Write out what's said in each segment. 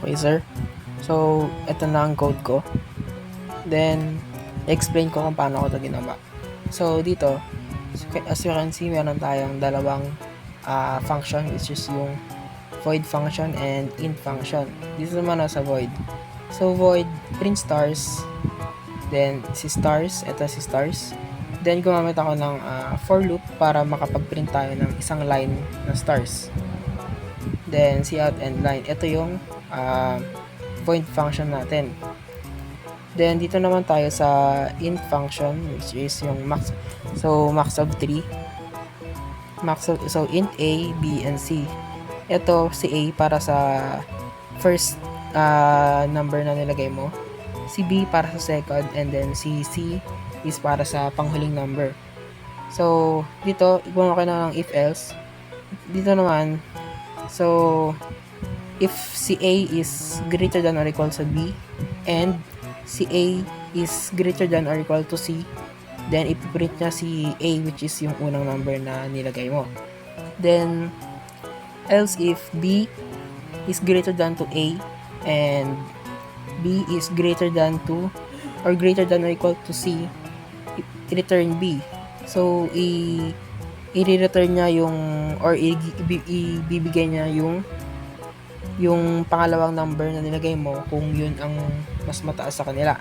Okay, sir. So, ito na ang code ko. Then, explain ko kung paano ko ito ginawa. So, dito, as you can see, meron tayong dalawang function, which is yung void function and int function. Dito naman sa void. So, void, print stars. Then, si stars. Ito si stars. Then, gumamit ako ng for loop para makapag-print tayo ng isang line na stars. Then, si out end line. Ito yung void function natin. Then, dito naman tayo sa int function, which is yung max. So, max of 3. So, int a, b, and c. Ito, si a para sa first number na nilagay mo. Si b para sa second. And then, si c is para sa panghuling number. So, dito, iguan ko na ng if else. Dito naman, so, if si A is greater than or equal to B and si A is greater than or equal to C, then ipiprint niya si A, which is yung unang number na nilagay mo. Then, else if B is greater than to A and B is greater than to or greater than or equal to C, i-return B. So, i-return niya yung or ibibigay niya yung pangalawang number na nilagay mo kung yun ang mas mataas sa kanila.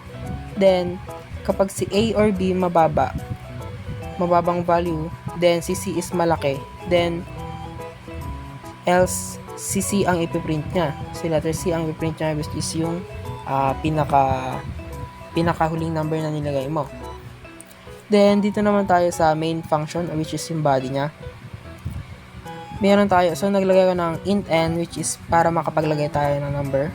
Then, kapag si A or B mababang value, then si C is malaki, then else si C ang ipiprint niya. Si letter C ang ipiprint niya, which is yung pinakahuling number na nilagay mo. Then, dito naman tayo sa main function, which is yung body niya. Meron tayo, so naglagay ko ng int n, which is para makapaglagay tayo ng number.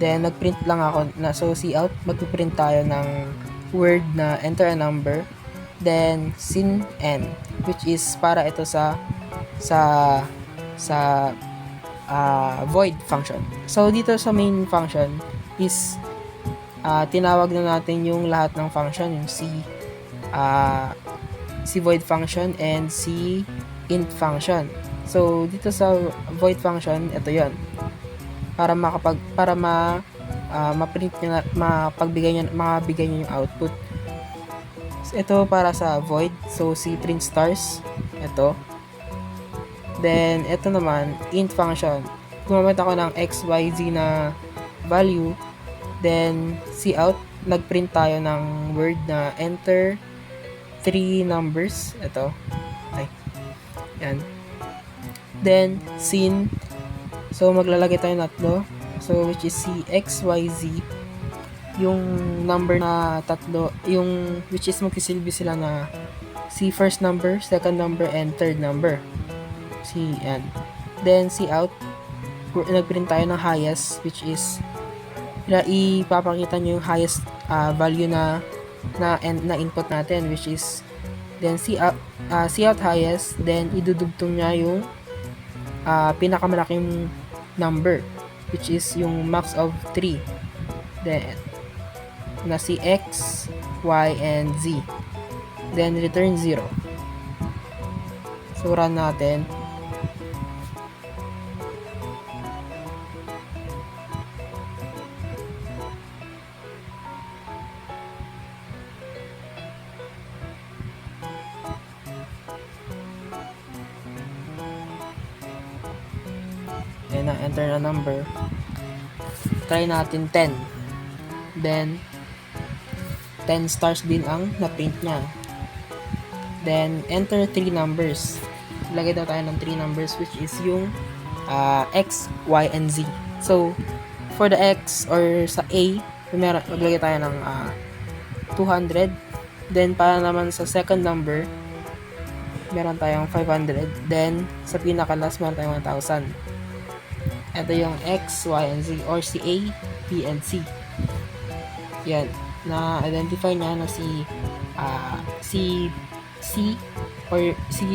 Then, nagprint lang ako na, so cout, magpiprint tayo ng word na enter a number, then sin n, which is para ito sa void function. So, dito sa main function is tinawag na natin yung lahat ng function, yung si void function and si int function. So, dito sa void function, ito yon, para ma-print nyo na, mabigay nyo yung output. So, ito para sa void, so si print stars, ito. Then, ito naman, int function. Gumamit ako ng x, y, z na value, then cout, nagprint tayo ng word na enter 3 numbers, ito. Yan. Then, sin, so maglalagay tayo ng tatlo, so which is si x, y, z, yung number na tatlo, yung which is magsisilbi sila na si first number, second number, and third number. Si yan. Then cout, nagprint tayo ng highest, which is ipapakita nyo yung highest value na input natin, which is then cout highest, then idudugtong niya yung pinakamalaking number, which is yung max of 3, then na si x, y, and z, then return 0. So run natin. Then na-enter na number. Try natin 10. Then 10 stars din ang na-print niya. Then enter 3 numbers. Lagay daw tayo ng 3 numbers, which is yung x, y, and z. So for the x or sa a, maglagay tayo ng 200. Then para naman sa second number, meron tayong 500. Then sa pinaka-last, meron tayong 1,000. Ito yung x, y, and z, or si a, b, and c. Yan. Na-identify niya na si C or si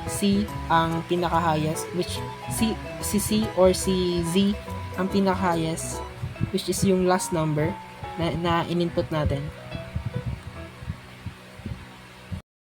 C ang pinaka-highest, which si C or si Z ang pinaka-highest, which is yung last number na in-input natin.